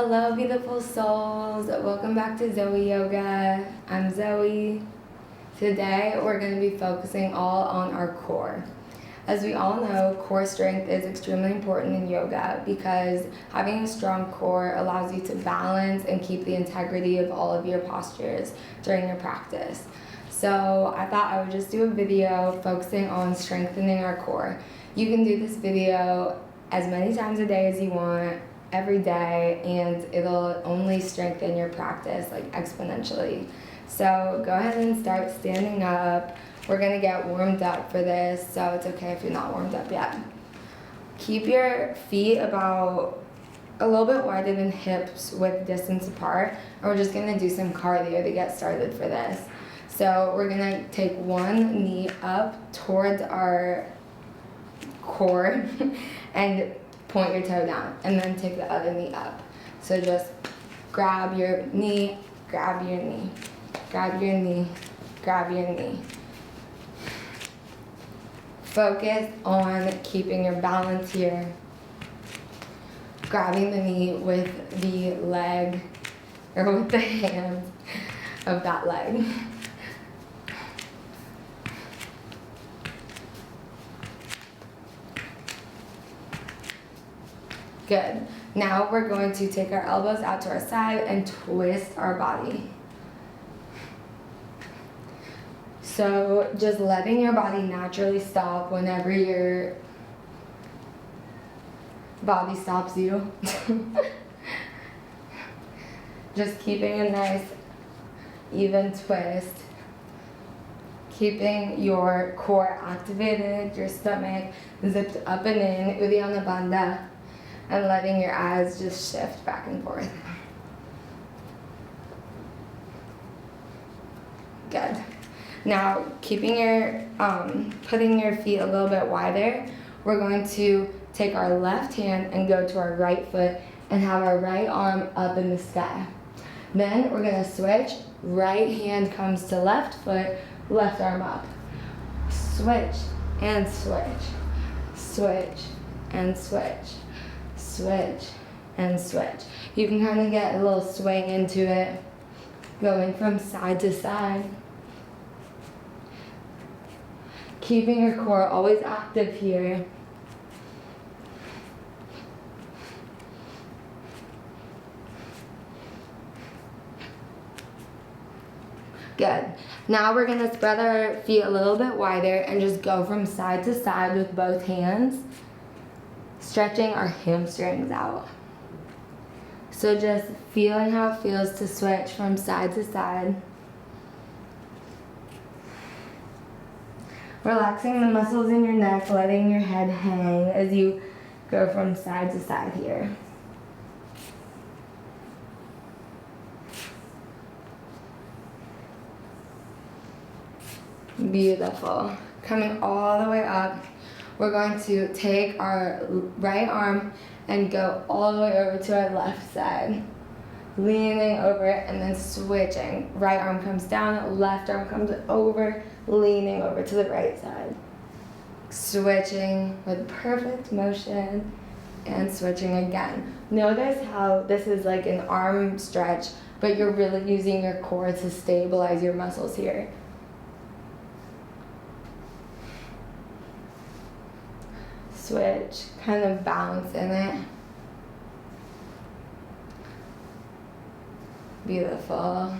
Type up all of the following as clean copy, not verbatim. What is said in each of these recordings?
Hello, beautiful souls. Welcome back to Zoe Yoga. I'm Zoe. Today, we're going to be focusing all on our core. As we all know, core strength is extremely important in yoga because having a strong core allows you to balance and keep the integrity of all of your postures during your practice. So I thought I would just do a video focusing on strengthening our core. You can do this video as many times a day as you want, every day, and it'll only strengthen your practice like exponentially. So go ahead and start standing up. We're gonna get warmed up for this, so it's okay if you're not warmed up yet. Keep your feet about a little bit wider than hips with distance apart, and we're just gonna do some cardio to get started for this. So we're gonna take one knee up towards our core and point your toe down, and then take the other knee up. So just grab your knee, grab your knee, grab your knee, grab your knee. Focus on keeping your balance here. Grabbing the knee with the leg, or with the hand of that leg. Good. Now we're going to take our elbows out to our side and twist our body. So just letting your body naturally stop whenever your body stops you. Just keeping a nice even twist. Keeping your core activated, your stomach zipped up and in, Uddiyana Bandha. And letting your eyes just shift back and forth. Good. Now, keeping your, putting your feet a little bit wider, we're going to take our left hand and go to our right foot and have our right arm up in the sky. Then we're gonna switch, right hand comes to left foot, left arm up. Switch and switch, switch and switch. Switch and switch. You can kind of get a little swing into it, going from side to side. Keeping your core always active here. Good. Now we're going to spread our feet a little bit wider and just go from side to side with both hands, stretching our hamstrings out. So just feeling how it feels to switch from side to side. Relaxing the muscles in your neck, letting your head hang as you go from side to side here. Beautiful. Coming all the way up. We're going to take our right arm and go all the way over to our left side. Leaning over it and then switching. Right arm comes down, left arm comes over, leaning over to the right side. Switching with perfect motion and switching again. Notice how this is like an arm stretch, but you're really using your core to stabilize your muscles here. Switch, kind of balance in it. Beautiful.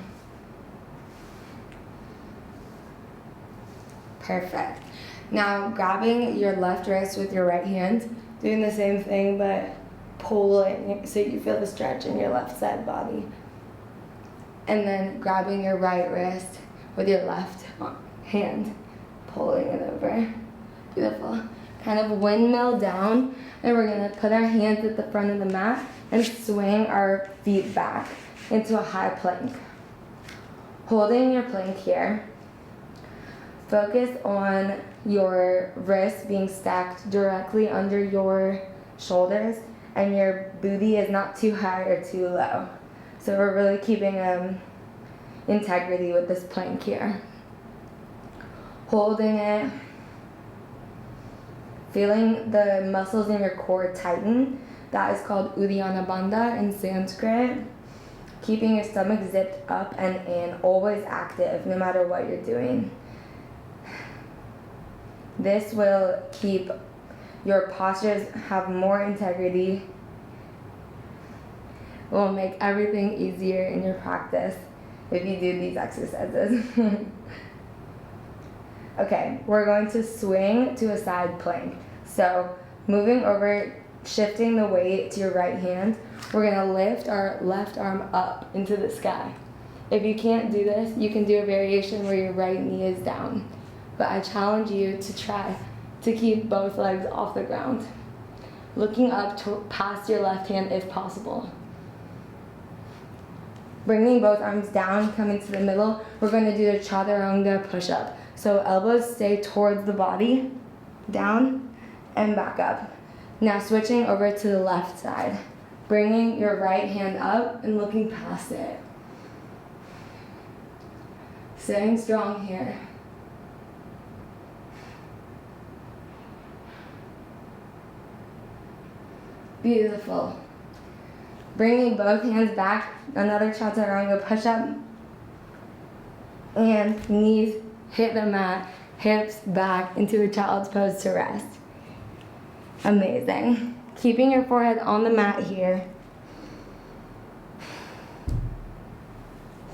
Perfect. Now grabbing your left wrist with your right hand, doing the same thing but pulling so you feel the stretch in your left side body. And then grabbing your right wrist with your left hand, pulling it over. Beautiful. Kind of windmill down, and we're gonna put our hands at the front of the mat and swing our feet back into a high plank. Holding your plank here, focus on your wrists being stacked directly under your shoulders, and your booty is not too high or too low. So we're really keeping integrity with this plank here. Holding it. Feeling the muscles in your core tighten That is called Uddiyana Bandha in Sanskrit. Keeping your stomach zipped up and in, always active, no matter what you're doing. This will keep your postures have more integrity. It will make everything easier in your practice if you do these exercises. Okay, we're going to swing to a side plank. So moving over, shifting the weight to your right hand, we're gonna lift our left arm up into the sky. If you can't do this, you can do a variation where your right knee is down. But I challenge you to try to keep both legs off the ground. Looking up past your left hand if possible. Bringing both arms down, coming to the middle, we're gonna do a chaturanga push-up. So elbows stay towards the body, down and back up. Now switching over to the left side. Bringing your right hand up and looking past it. Staying strong here. Beautiful. Bringing both hands back, another chaturanga push-up. And knees hit the mat, hips back into a child's pose to rest. Amazing. Keeping your forehead on the mat here.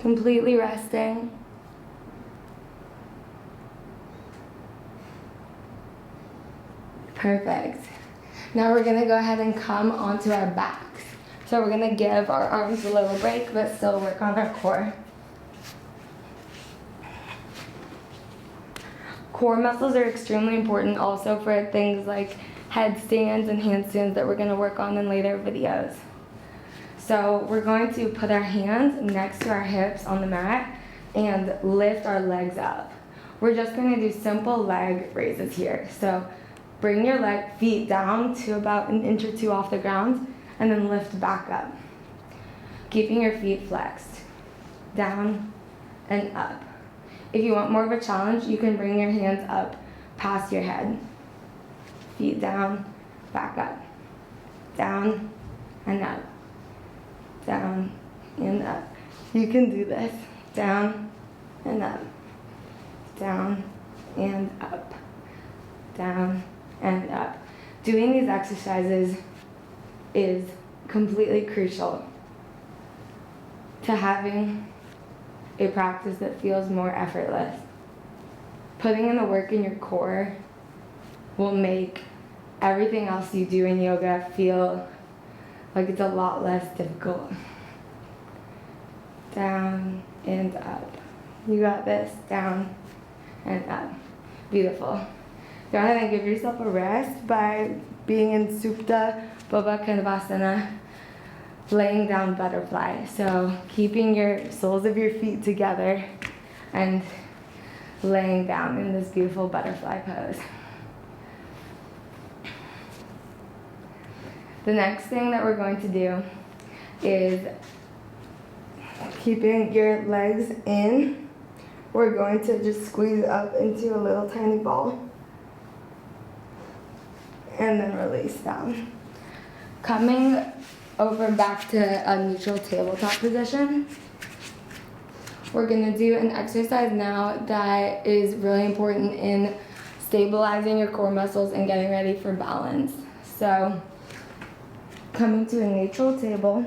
Completely resting. Perfect. Now we're gonna go ahead and come onto our backs. So we're gonna give our arms a little break, but still work on our core. Core muscles are extremely important also for things like headstands and handstands that we're gonna work on in later videos. So we're going to put our hands next to our hips on the mat and lift our legs up. We're just gonna do simple leg raises here. So bring your feet down to about an inch or two off the ground and then lift back up. Keeping your feet flexed, down and up. If you want more of a challenge, you can bring your hands up past your head. Feet down, back up. Down and up. Down and up. You can do this. Down and up. Down and up. Down and up. Doing these exercises is completely crucial to having a practice that feels more effortless. Putting in the work in your core will make everything else you do in yoga feel like it's a lot less difficult. Down and up. You got this. Down and up. Beautiful. Go ahead and give yourself a rest by being in Supta Baddha Konasana, laying down butterfly. So keeping your soles of your feet together and laying down in this beautiful butterfly pose. The next thing that we're going to do is keeping your legs in. We're going to just squeeze up into a little tiny ball and then release down. Coming over back to a neutral tabletop position. We're gonna do an exercise now that is really important in stabilizing your core muscles and getting ready for balance. So, coming to a neutral table,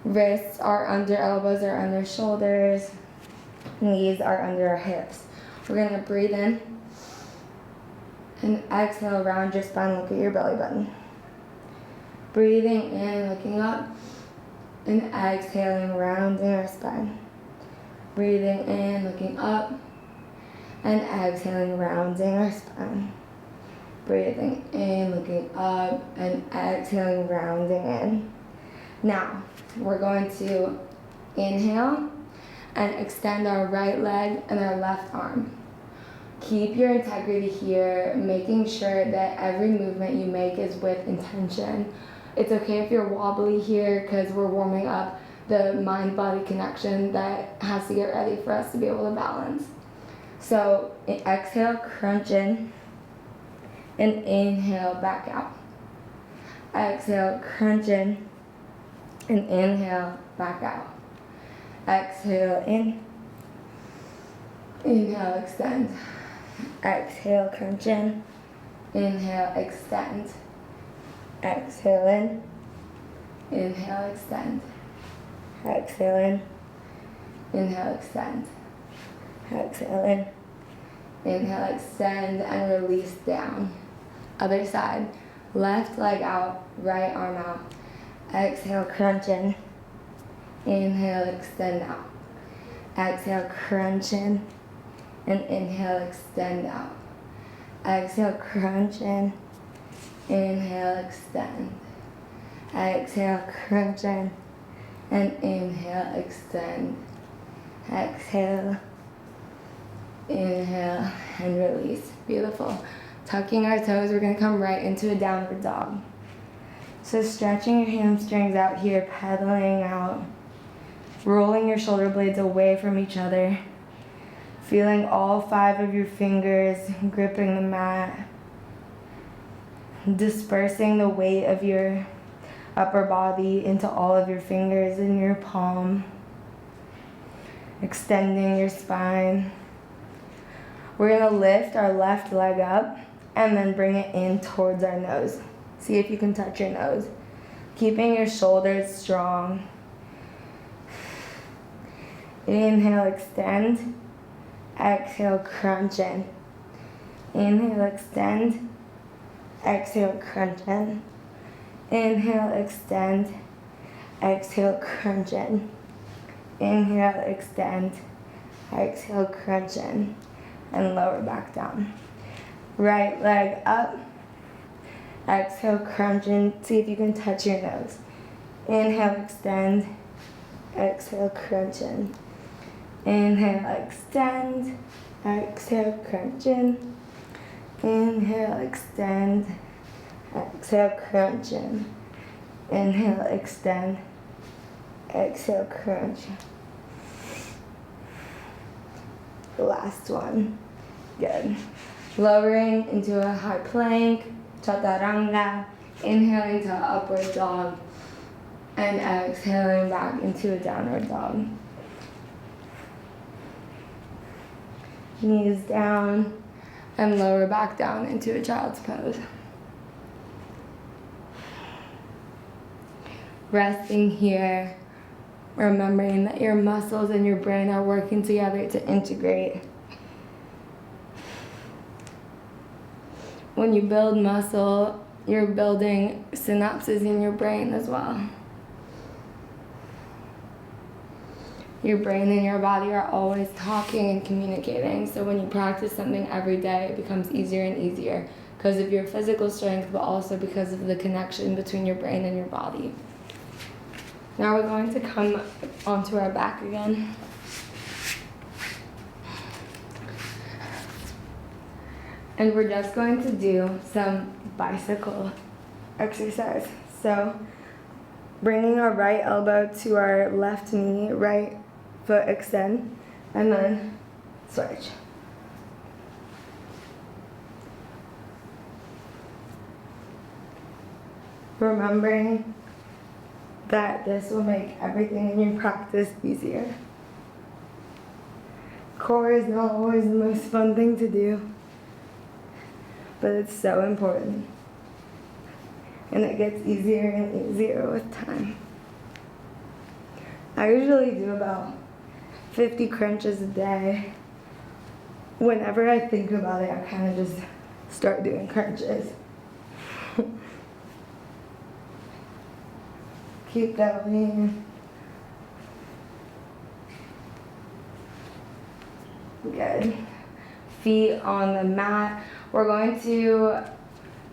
wrists are under, elbows are under shoulders, knees are under our hips. We're gonna breathe in and exhale, round your spine, look at your belly button. Breathing in, looking up, and exhaling, rounding our spine. Breathing in, looking up, and exhaling, rounding our spine. Breathing in, looking up, and exhaling, rounding in. Now, we're going to inhale and extend our right leg and our left arm. Keep your integrity here, making sure that every movement you make is with intention. It's okay if you're wobbly here because we're warming up the mind-body connection that has to get ready for us to be able to balance. So exhale, crunch in, and inhale back out. Exhale, crunch in. And inhale, back out. Exhale, in. Inhale, extend. Exhale, crunch in. Inhale, extend. Exhale in. Inhale, extend. Exhale in. Inhale, extend. Exhale in. Inhale, extend, and release down. Other side. Left leg out, right arm out. Exhale, crunch in. Inhale, extend out. Exhale, crunch in. And inhale, extend out. Exhale, crunch in. Inhale, extend. Exhale, crunch in. And inhale, extend. Exhale. Inhale and release. Beautiful. Tucking our toes, we're going to come right into a downward dog. So stretching your hamstrings out here, pedaling out, rolling your shoulder blades away from each other, feeling all 5 of your fingers gripping the mat, dispersing the weight of your upper body into all of your fingers in your palm, extending your spine. We're going to lift our left leg up and then bring it in towards our nose. See if you can touch your nose. Keeping your shoulders strong. Inhale, extend. Exhale, crunch in. Inhale, extend. Exhale, crunch in. Inhale, extend. Exhale, crunch in. Inhale, extend. Exhale, crunch in. And lower back down. Right leg up. Exhale, crunch in. See if you can touch your nose. Inhale, extend. Exhale, crunch in. Inhale, extend. Exhale, crunch in. Inhale, extend. Exhale, crunch in. Inhale, extend. Exhale, crunch. Last one. Good. Lowering into a high plank, chaturanga, inhaling to upward dog, and exhaling back into a downward dog. Knees down, and lower back down into a child's pose. Resting here, remembering that your muscles and your brain are working together to integrate. When you build muscle, you're building synapses in your brain as well. Your brain and your body are always talking and communicating, so when you practice something every day, it becomes easier and easier because of your physical strength, but also because of the connection between your brain and your body. Now we're going to come onto our back again. And we're just going to do some bicycle exercise. So bringing our right elbow to our left knee, right foot extend, and then switch. Remembering that this will make everything in your practice easier. Core is not always the most fun thing to do, but it's so important. And it gets easier and easier with time. I usually do about 50 crunches a day. Whenever I think about it, I kind of just start doing crunches. Keep going. Good. Feet on the mat. We're going to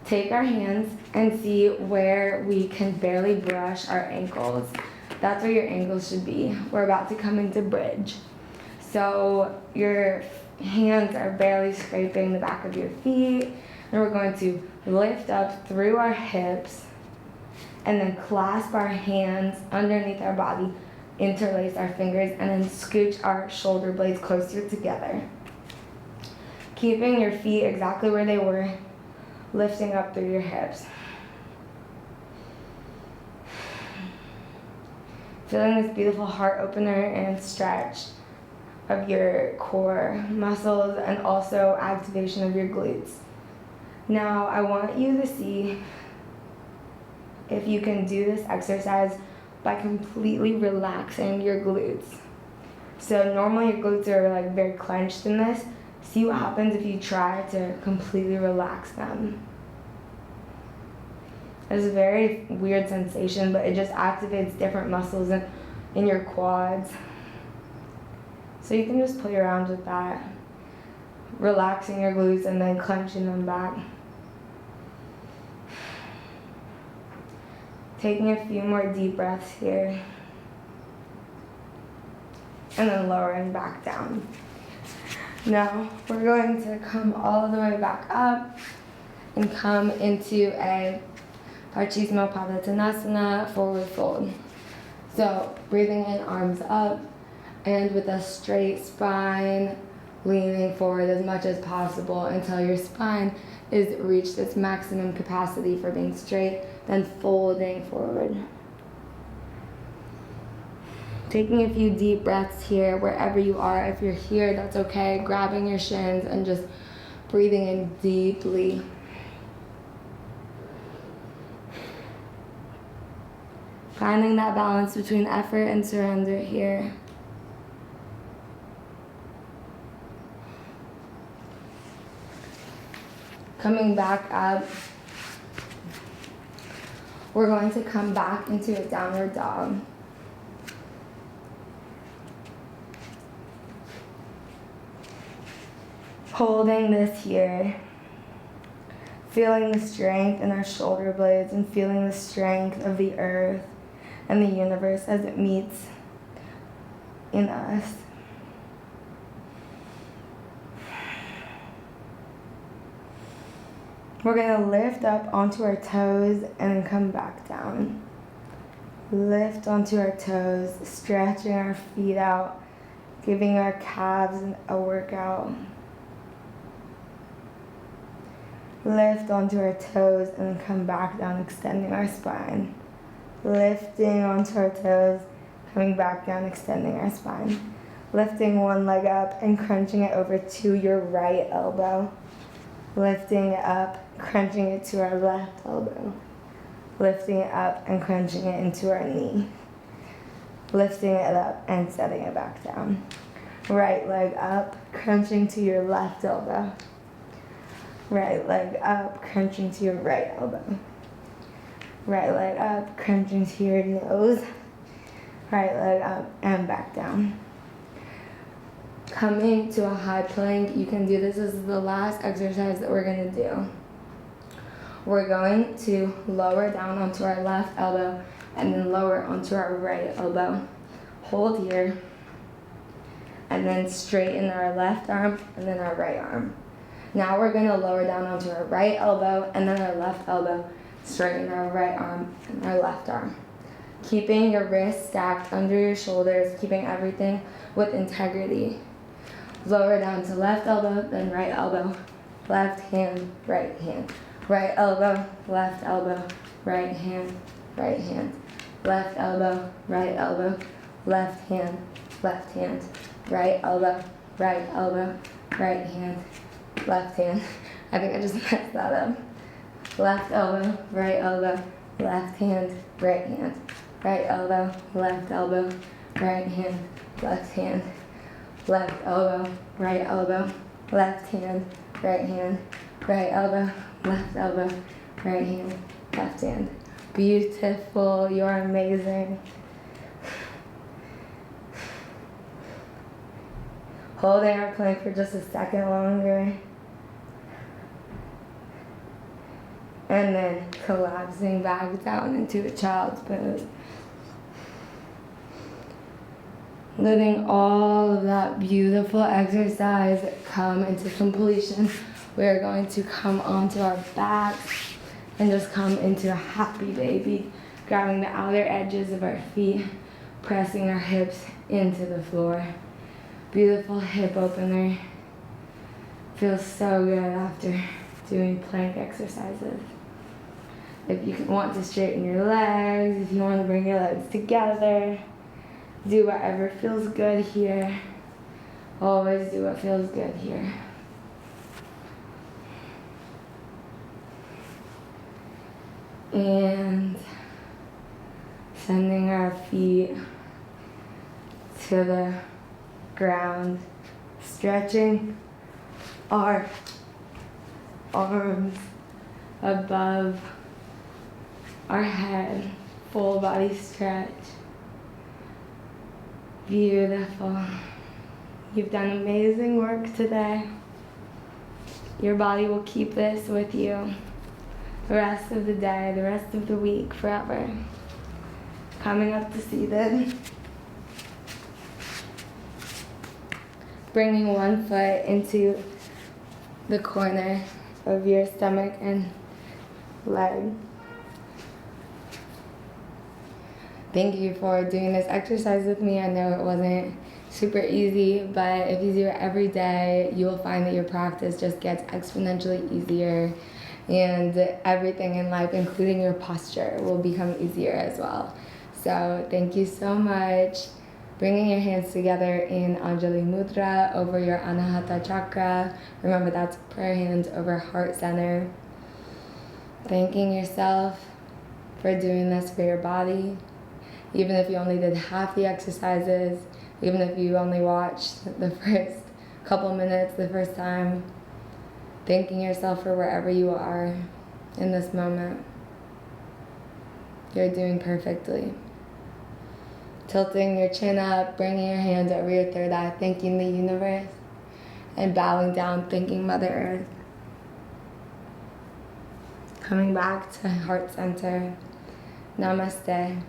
take our hands and see where we can barely brush our ankles. That's where your ankles should be. We're about to come into bridge. So your hands are barely scraping the back of your feet. And we're going to lift up through our hips and then clasp our hands underneath our body, interlace our fingers, and then scooch our shoulder blades closer together. Keeping your feet exactly where they were, lifting up through your hips. Feeling this beautiful heart opener and stretch of your core muscles and also activation of your glutes. Now I want you to see if you can do this exercise by completely relaxing your glutes. So normally your glutes are like very clenched in this. See what happens if you try to completely relax them. It's a very weird sensation, but it just activates different muscles in your quads. So you can just play around with that, relaxing your glutes and then clenching them back. Taking a few more deep breaths here. And then lowering back down. Now we're going to come all the way back up and come into a Paschimottanasana forward fold. So breathing in, arms up, and with a straight spine, leaning forward as much as possible until your spine is reached its maximum capacity for being straight, then folding forward. Taking a few deep breaths here, wherever you are. If you're here, that's okay. Grabbing your shins and just breathing in deeply. Finding that balance between effort and surrender here. Coming back up, we're going to come back into a downward dog. Holding this here, feeling the strength in our shoulder blades and feeling the strength of the earth and the universe as it meets in us. We're going to lift up onto our toes and then come back down. Lift onto our toes, stretching our feet out, giving our calves a workout. Lift onto our toes and then come back down, extending our spine. Lifting onto our toes, coming back down, extending our spine. Lifting one leg up and crunching it over to your right elbow. Lifting it up, crunching it to our left elbow. Lifting it up and crunching it into our knee. Lifting it up and setting it back down. Right leg up, crunching to your left elbow. Right leg up, crunching to your right elbow. Right leg up, crunching to your nose. Right leg up and back down. Coming to a high plank, you can do this. This is the last exercise that we're going to do. We're going to lower down onto our left elbow and then lower onto our right elbow. Hold here and then straighten our left arm and then our right arm. Now we're going to lower down onto our right elbow and then our left elbow, straighten our right arm and our left arm. Keeping your wrists stacked under your shoulders, keeping everything with integrity. Lower down to left elbow, then right elbow, left hand, right hand. Right elbow, left elbow, right hand, left elbow, right elbow, left hand, right elbow, right hand, left hand. I think I just messed that up. Left elbow, right elbow, left hand, right hand. Right elbow, left elbow, right hand, left hand. Left elbow, right elbow, left hand, right hand. Right elbow, left elbow, right hand, left hand. Beautiful, you're amazing. Holding our plank for just a second longer. And then collapsing back down into a child's pose. Letting all of that beautiful exercise come into completion. We are going to come onto our backs and just come into a happy baby, grabbing the outer edges of our feet, pressing our hips into the floor. Beautiful hip opener. Feels so good after doing plank exercises. If you want to straighten your legs, if you want to bring your legs together, Do whatever feels good here. Always do what feels good here. And sending our feet to the ground, stretching our arms above our head, full body stretch. Beautiful. You've done amazing work today. Your body will keep this with you the rest of the day, the rest of the week, forever. Coming up to seated. Bringing one foot into the corner of your stomach and leg. Thank you for doing this exercise with me. I know it wasn't super easy, but if you do it every day, you will find that your practice just gets exponentially easier, and everything in life, including your posture, will become easier as well. So thank you so much. Bringing your hands together in Anjali Mudra over your Anahata Chakra. Remember, that's prayer hands over heart center. Thanking yourself for doing this for your body. Even if you only did half the exercises, even if you only watched the first couple minutes the first time, thanking yourself for wherever you are in this moment. You're doing perfectly. Tilting your chin up, bringing your hands over your third eye, thanking the universe, and bowing down, thanking Mother Earth. Coming back to heart center. Namaste.